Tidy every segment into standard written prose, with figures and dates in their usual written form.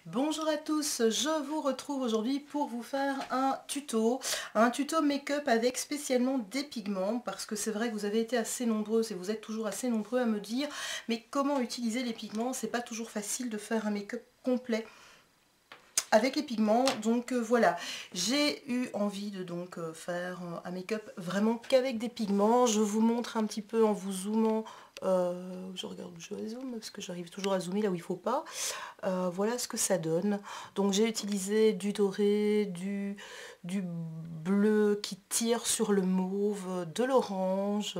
Bonjour à tous, je vous retrouve aujourd'hui pour vous faire un tuto make-up avec spécialement des pigments, parce que c'est vrai que vous avez été assez nombreux et vous êtes toujours assez nombreux à me dire mais comment utiliser les pigments, c'est pas toujours facile de faire un make-up complet avec les pigments. Donc voilà, j'ai eu envie de faire un make-up vraiment qu'avec des pigments. Je vous montre un petit peu en vous zoomant. Je regarde où je zoome parce que j'arrive toujours à zoomer là où il faut pas. Voilà ce que ça donne. Donc j'ai utilisé du doré, du bleu qui tire sur le mauve, de l'orange,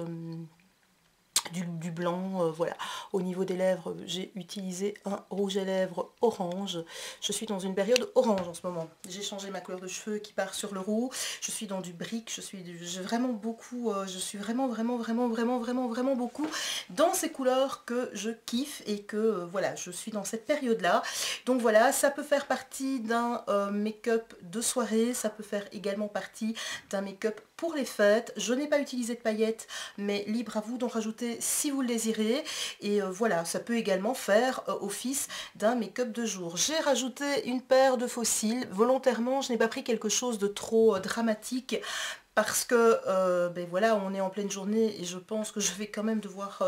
du blanc, voilà. Au niveau des lèvres, j'ai utilisé un rouge à lèvres orange. Je suis dans une période orange en ce moment. J'ai changé ma couleur de cheveux qui part sur le roux. Je suis dans du brique. J'ai vraiment beaucoup. Je suis vraiment beaucoup dans ces couleurs que je kiffe et que voilà, je suis dans cette période-là. Donc voilà, ça peut faire partie d'un make-up de soirée. Ça peut faire également partie d'un make-up pour les fêtes. Je n'ai pas utilisé de paillettes, mais libre à vous d'en rajouter si vous le désirez. Et voilà, ça peut également faire office d'un make-up de jour. J'ai rajouté une paire de faux cils. Volontairement, je n'ai pas pris quelque chose de trop dramatique parce que ben voilà, on est en pleine journée et je pense que je vais quand même devoir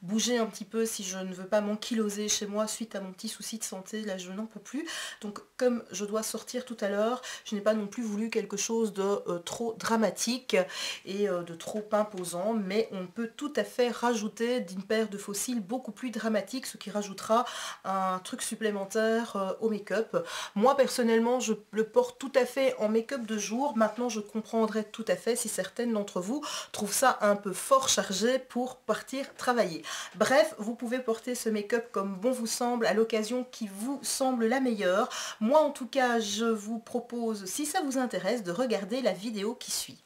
bouger un petit peu si je ne veux pas m'ankyloser chez moi suite à mon petit souci de santé. Là, je n'en peux plus. Donc, comme je dois sortir tout à l'heure, je n'ai pas non plus voulu quelque chose de trop dramatique et de trop imposant. Mais on peut tout à fait rajouter d'une paire de faux cils beaucoup plus dramatique, ce qui rajoutera un truc supplémentaire au make-up. Moi, personnellement, je le porte tout à fait en make-up de jour. Maintenant, je comprendrais tout à fait si certaines d'entre vous trouvent ça un peu fort chargé pour partir travailler. Bref, vous pouvez porter ce make-up comme bon vous semble, à l'occasion qui vous semble la meilleure. Moi en tout cas, je vous propose, si ça vous intéresse, de regarder la vidéo qui suit.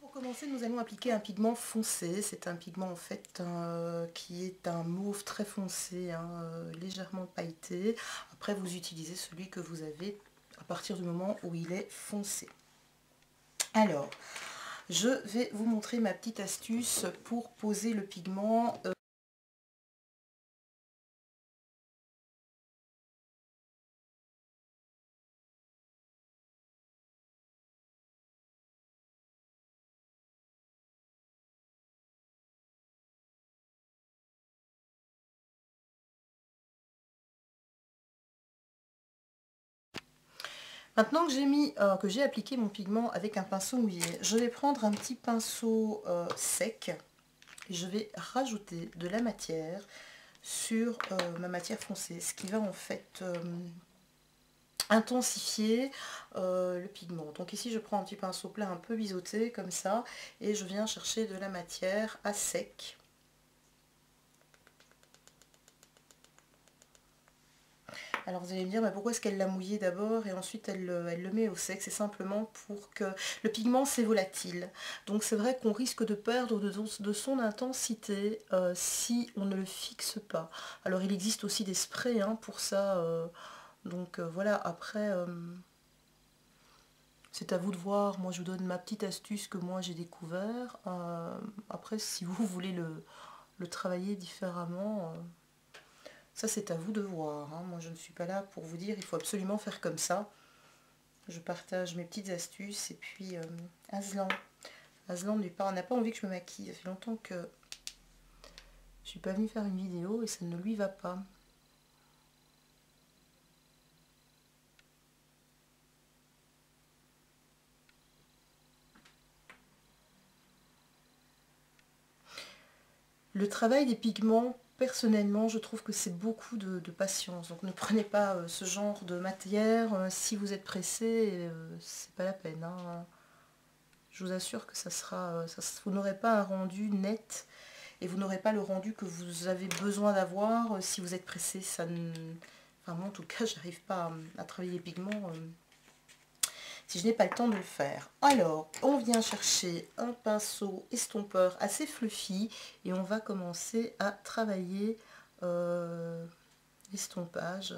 Pour commencer, nous allons appliquer un pigment foncé. C'est un pigment en fait qui est un mauve très foncé, légèrement pailleté. Après, vous utilisez celui que vous avez à partir du moment où il est foncé. Alors, je vais vous montrer ma petite astuce pour poser le pigment. Maintenant que j'ai appliqué mon pigment avec un pinceau mouillé, je vais prendre un petit pinceau sec et je vais rajouter de la matière sur ma matière foncée, ce qui va en fait intensifier le pigment. Donc ici je prends un petit pinceau plat un peu biseauté comme ça et je viens chercher de la matière à sec. Alors vous allez me dire, mais pourquoi est-ce qu'elle l'a mouillé d'abord et ensuite elle le met au sec? C'est simplement pour que le pigment c'est volatile. Donc c'est vrai qu'on risque de perdre de son intensité si on ne le fixe pas. Alors il existe aussi des sprays pour ça. Voilà, après c'est à vous de voir. Moi je vous donne ma petite astuce que moi j'ai découvert. Après si vous voulez le travailler différemment... ça c'est à vous de voir, moi je ne suis pas là pour vous dire il faut absolument faire comme ça. Je partage mes petites astuces et puis Aslan n'a pas envie que je me maquille. Ça fait longtemps que je suis pas venue faire une vidéo et ça ne lui va pas. Le travail des pigments, personnellement, je trouve que c'est beaucoup de patience. Donc ne prenez pas ce genre de matière. Si vous êtes pressé, c'est pas la peine. Je vous assure que vous n'aurez pas un rendu net et vous n'aurez pas le rendu que vous avez besoin d'avoir si vous êtes pressé. Enfin, moi en tout cas, j'arrive pas à travailler les pigments si je n'ai pas le temps de le faire. Alors, on vient chercher un pinceau estompeur assez fluffy et on va commencer à travailler l'estompage,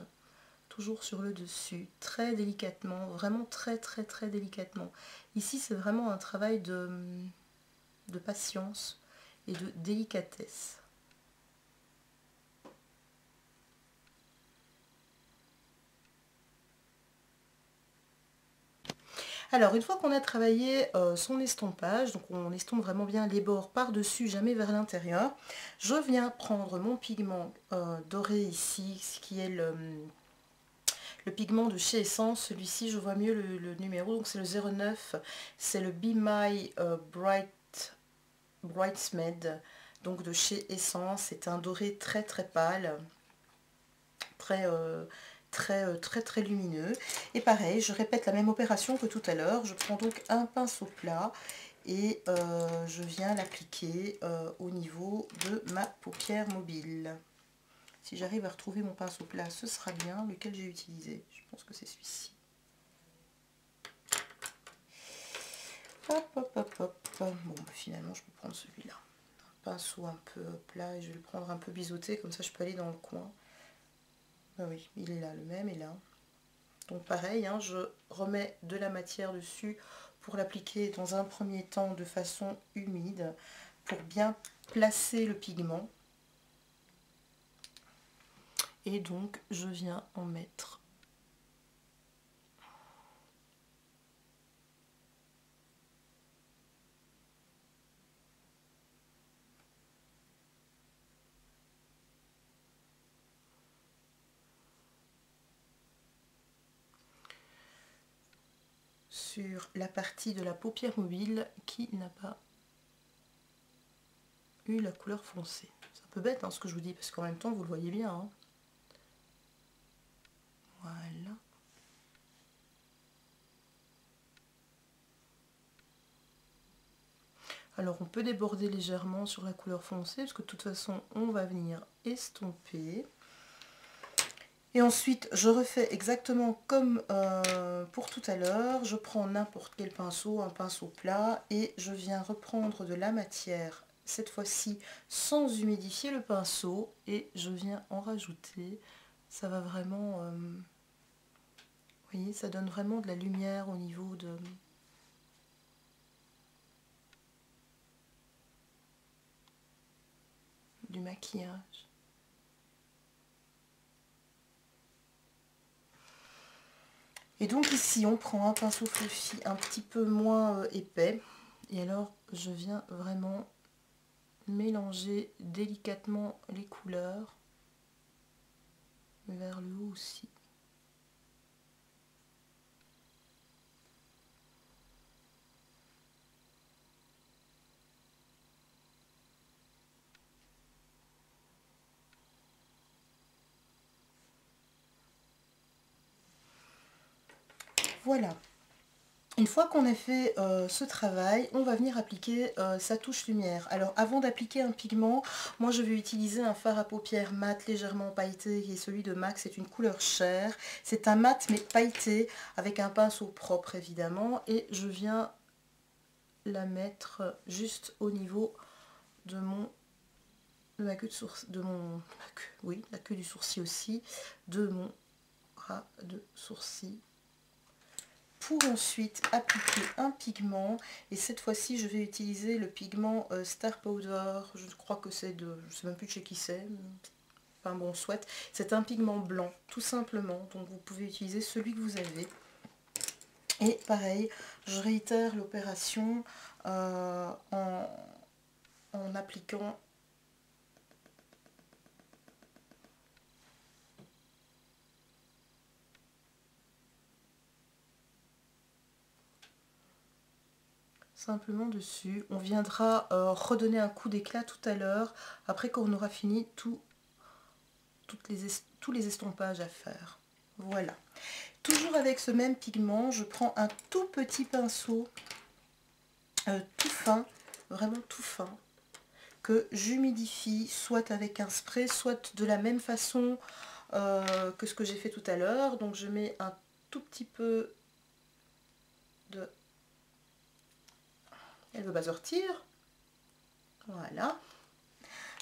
toujours sur le dessus, très délicatement, vraiment très délicatement. Ici, c'est vraiment un travail de patience et de délicatesse. Alors, une fois qu'on a travaillé son estompage, donc on estompe vraiment bien les bords par-dessus, jamais vers l'intérieur, je viens prendre mon pigment doré ici, ce qui est le pigment de chez Essence. Celui-ci, je vois mieux le numéro, donc c'est le 09, c'est le Be My Brightsmed, donc de chez Essence. C'est un doré très très pâle, très lumineux. Et pareil, je répète la même opération que tout à l'heure. Je prends donc un pinceau plat et je viens l'appliquer au niveau de ma paupière mobile. Si j'arrive à retrouver mon pinceau plat, ce sera bien. Lequel j'ai utilisé? Je pense que c'est celui-ci. Hop, hop, hop, hop. Bon, finalement, je peux prendre celui-là. Un pinceau un peu plat et je vais le prendre un peu biseauté, comme ça je peux aller dans le coin. Ah oui, il est là, le même est là. Donc pareil, hein, je remets de la matière dessus pour l'appliquer dans un premier temps de façon humide, pour bien placer le pigment. Et donc je viens en mettre sur la partie de la paupière mobile qui n'a pas eu la couleur foncée. C'est un peu bête hein, ce que je vous dis, parce qu'en même temps vous le voyez bien. Hein. Voilà. Alors on peut déborder légèrement sur la couleur foncée, parce que de toute façon on va venir estomper. Et ensuite, je refais exactement comme pour tout à l'heure. Je prends n'importe quel pinceau, un pinceau plat, et je viens reprendre de la matière, cette fois-ci sans humidifier le pinceau, et je viens en rajouter. Ça va vraiment... vous voyez, ça donne vraiment de la lumière au niveau du maquillage. Et donc ici, on prend un pinceau fluffy un petit peu moins épais. Et alors, je viens vraiment mélanger délicatement les couleurs vers le haut aussi. Voilà. Une fois qu'on a fait ce travail, on va venir appliquer sa touche lumière. Alors avant d'appliquer un pigment, moi je vais utiliser un fard à paupières mat légèrement pailleté qui est celui de MAC, c'est une couleur chair. C'est un mat mais pailleté avec un pinceau propre évidemment, et je viens la mettre juste au niveau de ma queue de sourcil, oui, la queue du sourcil aussi, de mon ras de sourcil, pour ensuite appliquer un pigment. Et cette fois-ci je vais utiliser le pigment Star Powder. Je crois que c'est je sais même plus de chez qui c'est, enfin bon, soit c'est un pigment blanc tout simplement, donc vous pouvez utiliser celui que vous avez. Et pareil, je réitère l'opération en appliquant simplement dessus. On viendra redonner un coup d'éclat tout à l'heure, après qu'on aura fini tous les estompages à faire. Voilà. Toujours avec ce même pigment, je prends un tout petit pinceau, tout fin, vraiment tout fin, que j'humidifie, soit avec un spray, soit de la même façon que ce que j'ai fait tout à l'heure. Donc je mets un tout petit peu de... Elle ne veut pas sortir. Voilà.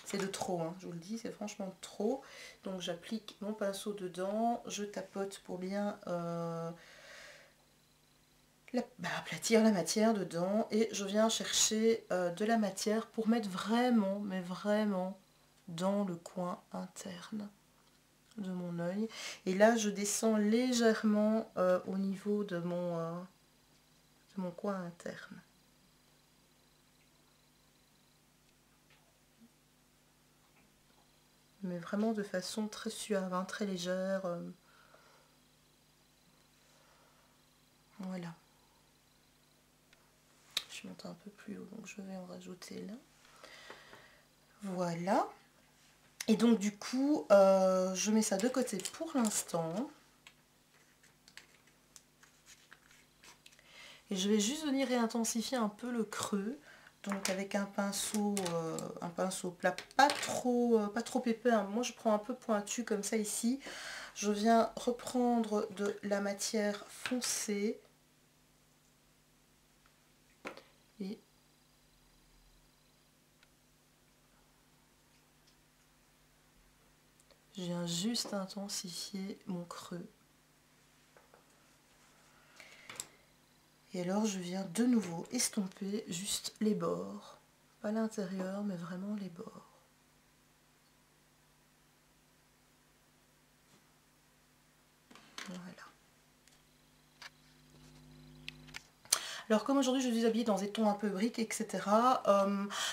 C'est de trop, hein, je vous le dis, c'est franchement trop. Donc j'applique mon pinceau dedans, je tapote pour bien aplatir la matière dedans, et je viens chercher de la matière pour mettre vraiment, mais vraiment, dans le coin interne de mon œil. Et là je descends légèrement au niveau de mon mon coin interne. Mais vraiment de façon très suave, hein, très légère. Voilà. Je monte un peu plus haut, donc je vais en rajouter là. Voilà. Et donc du coup, je mets ça de côté pour l'instant. Et je vais juste venir réintensifier un peu le creux. Donc avec un pinceau plat, pas trop épais, hein. Moi je prends un peu pointu comme ça ici. Je viens reprendre de la matière foncée. Et je viens juste intensifier mon creux. Et alors je viens de nouveau estomper juste les bords. Pas l'intérieur, mais vraiment les bords. Voilà. Alors comme aujourd'hui je suis habillée dans des tons un peu briques, etc.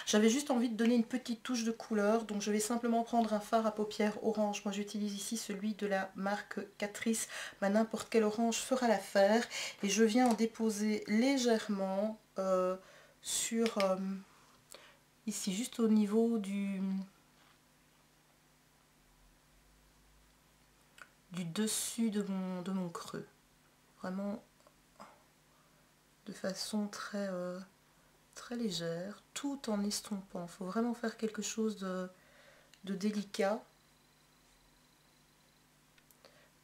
J'avais juste envie de donner une petite touche de couleur. Donc je vais simplement prendre un fard à paupières orange. Moi j'utilise ici celui de la marque Catrice. N'importe quel orange fera l'affaire. Et je viens en déposer légèrement sur... ici, juste au niveau du dessus de mon creux. Vraiment de façon très, très légère, tout en estompant. Il faut vraiment faire quelque chose de délicat.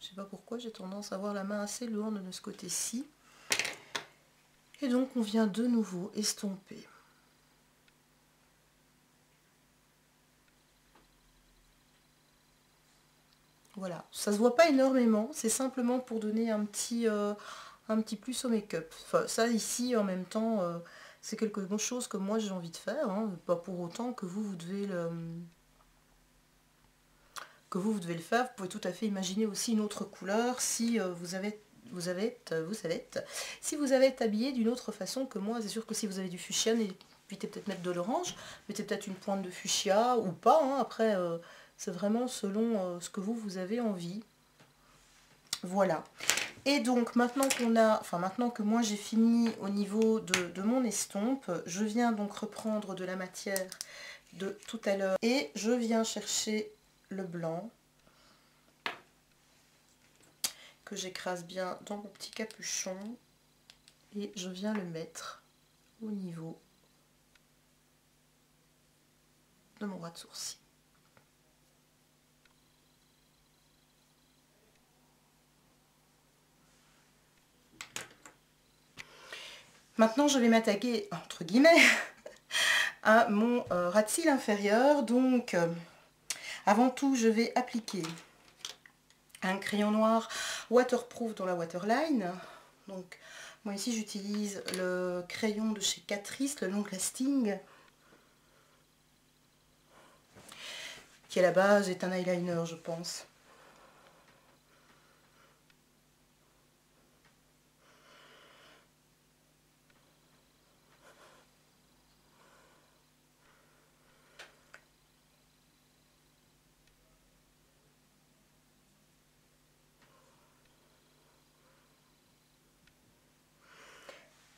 Je sais pas pourquoi, j'ai tendance à avoir la main assez lourde de ce côté-ci. Et donc on vient de nouveau estomper. Voilà, ça se voit pas énormément, c'est simplement pour donner un petit plus au make-up. Enfin, ça ici en même temps, c'est quelque chose que moi j'ai envie de faire, hein. Pas pour autant que vous devez le faire. Vous pouvez tout à fait imaginer aussi une autre couleur si si vous avez été habillé d'une autre façon que moi. C'est sûr que si vous avez du fuchsia, évitez peut-être mettre de l'orange, mettez peut-être une pointe de fuchsia ou pas, hein. Après c'est vraiment selon ce que vous avez envie. Voilà. Et donc maintenant maintenant que moi j'ai fini au niveau de mon estompe, je viens donc reprendre de la matière de tout à l'heure et je viens chercher le blanc que j'écrase bien dans mon petit capuchon et je viens le mettre au niveau de mon ras de sourcil. Maintenant je vais m'attaquer entre guillemets à mon ras de cils inférieur. Donc avant tout je vais appliquer un crayon noir waterproof dans la waterline. Donc moi ici j'utilise le crayon de chez Catrice, le long lasting, qui à la base est un eyeliner je pense.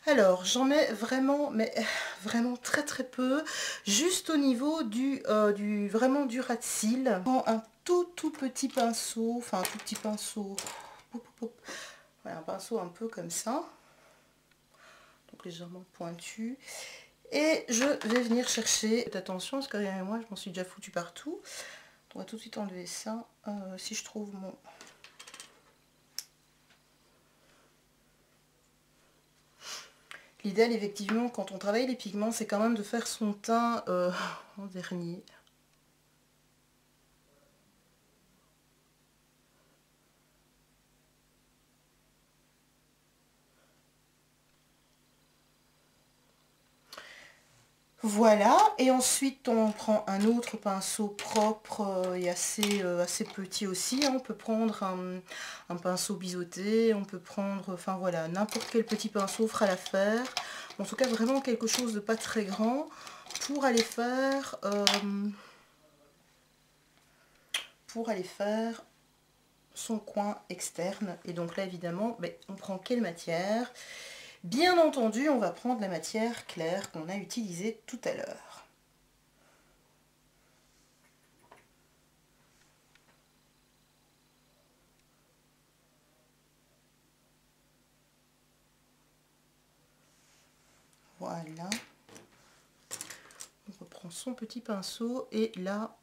Alors j'en mets vraiment, mais vraiment très très peu, juste au niveau vraiment du ras de cils. Je prends un tout petit pinceau, enfin un tout petit pinceau, voilà, un pinceau un peu comme ça, donc légèrement pointu, et je vais venir chercher, faites attention parce que moi je m'en suis déjà foutu partout, on va tout de suite enlever ça, si je trouve mon... L'idéal, effectivement, quand on travaille les pigments, c'est quand même de faire son teint en dernier. Voilà, et ensuite on prend un autre pinceau propre et assez petit aussi, hein. On peut prendre un pinceau biseauté, on peut prendre, enfin voilà, n'importe quel petit pinceau fera l'affaire. En tout cas vraiment quelque chose de pas très grand pour aller faire, son coin externe. Et donc là évidemment, ben, on prend quelle matière? Bien entendu, on va prendre la matière claire qu'on a utilisée tout à l'heure. Voilà. On reprend son petit pinceau et là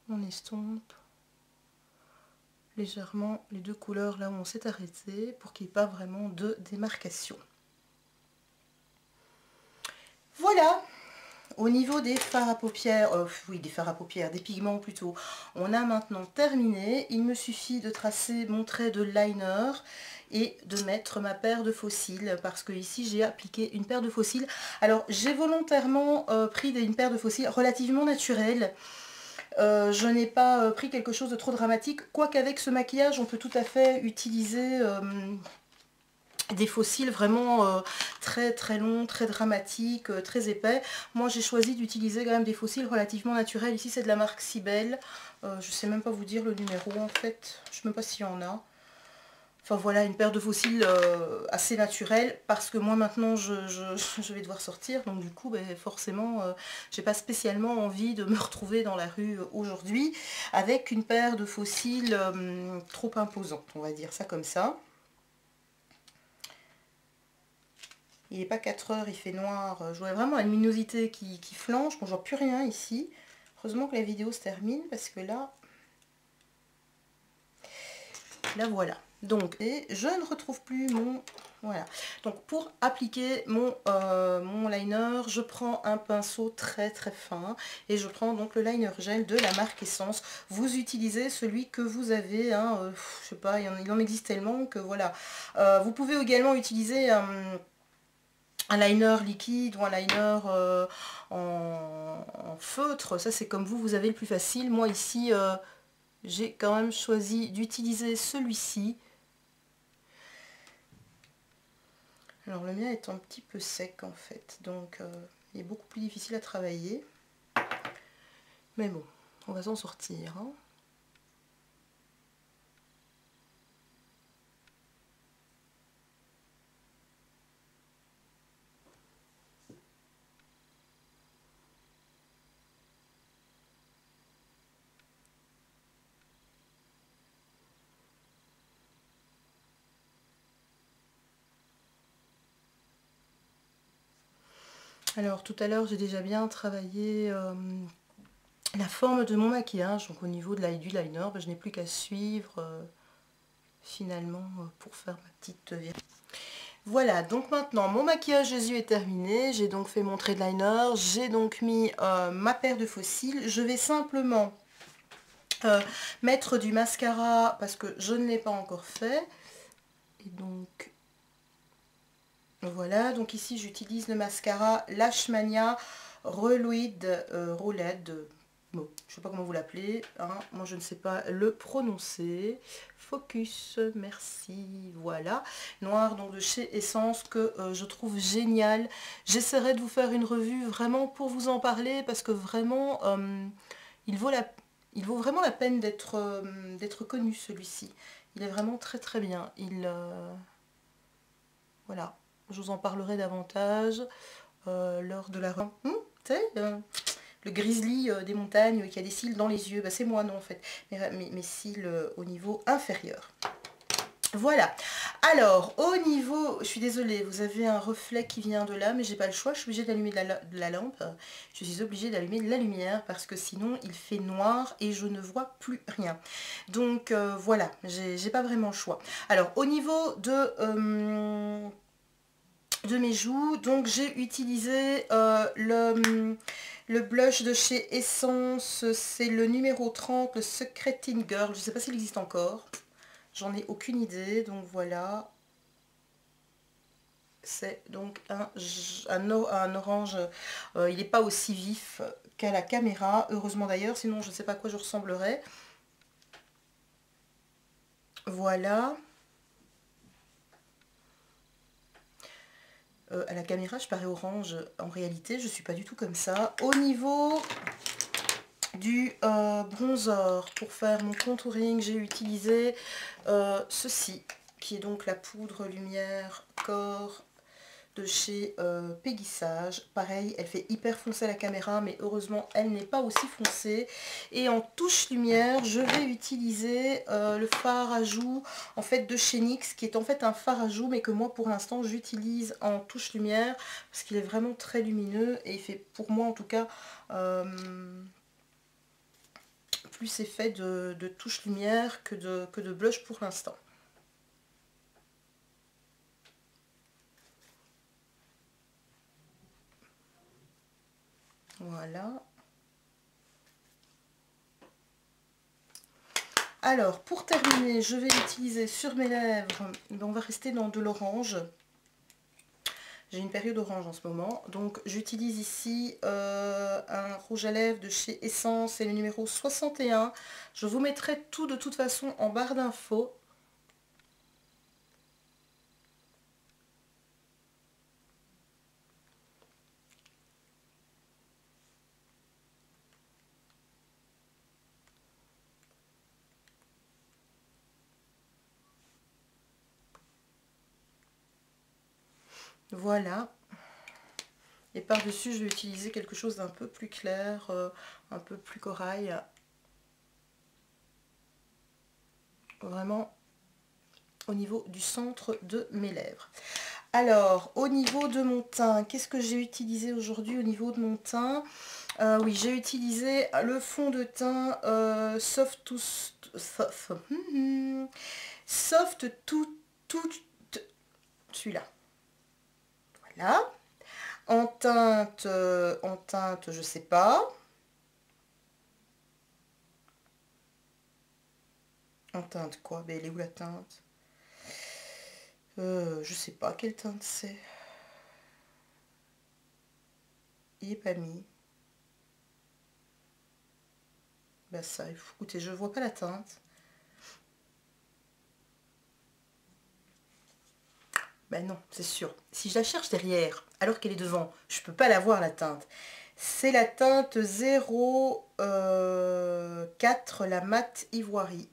on estompe légèrement les deux couleurs là où on s'est arrêté pour qu'il n'y ait pas vraiment de démarcation. Voilà. Au niveau des fards à paupières, des pigments plutôt, on a maintenant terminé. Il me suffit de tracer mon trait de liner et de mettre ma paire de faux cils, parce que ici j'ai appliqué une paire de faux cils. Alors j'ai volontairement pris une paire de faux cils relativement naturelle. Je n'ai pas pris quelque chose de trop dramatique, quoique avec ce maquillage on peut tout à fait utiliser des faux cils vraiment très très longs, très dramatiques, très épais. Moi j'ai choisi d'utiliser quand même des faux cils relativement naturels. Ici c'est de la marque Cybelle. Je sais même pas vous dire le numéro en fait. Je sais même pas s'il y en a. Enfin voilà, une paire de faux cils assez naturelle, parce que moi maintenant je vais devoir sortir. Donc du coup ben, forcément j'ai pas spécialement envie de me retrouver dans la rue aujourd'hui avec une paire de faux cils trop imposante, on va dire ça comme ça. Il n'est pas 4 heures, il fait noir. Je vois vraiment la luminosité qui flanche. Bon, je vois plus rien ici. Heureusement que la vidéo se termine parce que là voilà. Donc, et je ne retrouve plus mon... Voilà. Donc, pour appliquer mon liner, je prends un pinceau très très fin et je prends donc le liner gel de la marque Essence. Vous utilisez celui que vous avez, hein, je sais pas, il en existe tellement que voilà. Vous pouvez également utiliser un liner liquide ou un liner en feutre, ça c'est comme vous avez le plus facile. Moi ici j'ai quand même choisi d'utiliser celui-ci. Alors le mien est un petit peu sec en fait, donc il est beaucoup plus difficile à travailler. Mais bon, on va s'en sortir, hein. Alors tout à l'heure j'ai déjà bien travaillé la forme de mon maquillage, donc au niveau du liner, ben, je n'ai plus qu'à suivre finalement pour faire ma petite vérité. Voilà, donc maintenant mon maquillage des yeux est terminé, j'ai donc fait mon trait de liner, j'ai donc mis ma paire de faux cils. Je vais simplement mettre du mascara parce que je ne l'ai pas encore fait. Et donc voilà, donc ici j'utilise le mascara Lash Mania Reluid Roulette. Bon, je ne sais pas comment vous l'appelez, hein. Moi je ne sais pas le prononcer. Focus, merci, voilà. Noir donc de chez Essence que je trouve génial. J'essaierai de vous faire une revue vraiment pour vous en parler parce que vraiment il vaut vraiment la peine d'être connu celui-ci. Il est vraiment très très bien. Voilà, je vous en parlerai davantage lors de la revue. Tu sais, le grizzly des montagnes qui a des cils dans les yeux, bah, c'est moi non en fait, mes cils au niveau inférieur. Voilà, alors au niveau, je suis désolée, vous avez un reflet qui vient de là, mais j'ai pas le choix, je suis obligée d'allumer de la lampe, je suis obligée d'allumer de la lumière parce que sinon il fait noir et je ne vois plus rien. Donc voilà, j'ai pas vraiment le choix. Alors au niveau de mes joues, donc j'ai utilisé le blush de chez Essence, c'est le numéro 30, le Secret Teen Girl, je ne sais pas s'il existe encore, j'en ai aucune idée, donc voilà. C'est donc un orange, il n'est pas aussi vif qu'à la caméra, heureusement d'ailleurs, sinon je ne sais pas à quoi je ressemblerais. Voilà. À la caméra, je parais orange. En réalité, je ne suis pas du tout comme ça. Au niveau du bronzer, pour faire mon contouring, j'ai utilisé ceci, qui est donc la poudre lumière corps de chez Peggy Sage. Pareil, elle fait hyper foncé à la caméra, mais heureusement, elle n'est pas aussi foncée. Et en touche lumière, je vais utiliser le fard à joues en fait de chez NYX, qui est en fait un fard à joues, mais que moi, pour l'instant, j'utilise en touche lumière, parce qu'il est vraiment très lumineux, et il fait, pour moi en tout cas, plus effet de touche lumière que de blush pour l'instant. Voilà. Alors, pour terminer, je vais utiliser sur mes lèvres, on va rester dans de l'orange. J'ai une période orange en ce moment, donc j'utilise ici un rouge à lèvres de chez Essence, c'est le numéro 61. Je vous mettrai tout de toute façon en barre d'infos. Voilà. Et par-dessus, je vais utiliser quelque chose d'un peu plus clair, un peu plus corail. Vraiment au niveau du centre de mes lèvres. Alors, au niveau de mon teint, qu'est-ce que j'ai utilisé aujourd'hui au niveau de mon teint? Oui, j'ai utilisé le fond de teint Soft tout celui-là. Voilà. En teinte, je sais pas. En teinte quoi? Ben, elle est où la teinte? Je sais pas quelle teinte c'est. Il est pas mis. Ben ça, écoutez, je vois pas la teinte. Ben non, c'est sûr. Si je la cherche derrière, alors qu'elle est devant, je peux pas la voir la teinte. C'est la teinte 04, la mat ivoirie.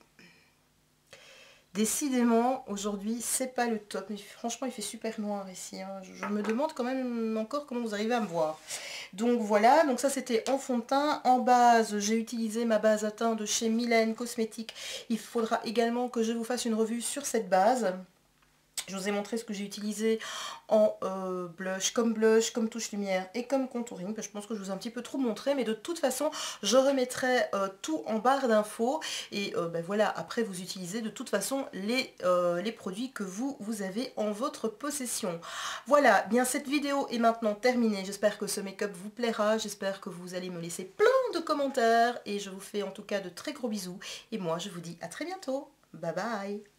Décidément, aujourd'hui, c'est pas le top. Mais franchement, il fait super noir ici. Hein. Je me demande quand même encore comment vous arrivez à me voir. Donc voilà, donc ça c'était en fond de teint. En base, j'ai utilisé ma base à teint de chez Mylène Cosmétiques. Il faudra également que je vous fasse une revue sur cette base. Je vous ai montré ce que j'ai utilisé en blush, comme touche lumière et comme contouring. Je pense que je vous ai un petit peu trop montré, mais de toute façon, je remettrai tout en barre d'infos. Et ben voilà, après vous utilisez de toute façon les produits que vous avez en votre possession. Voilà, bien cette vidéo est maintenant terminée. J'espère que ce make-up vous plaira. J'espère que vous allez me laisser plein de commentaires. Et je vous fais en tout cas de très gros bisous. Et moi, je vous dis à très bientôt. Bye bye.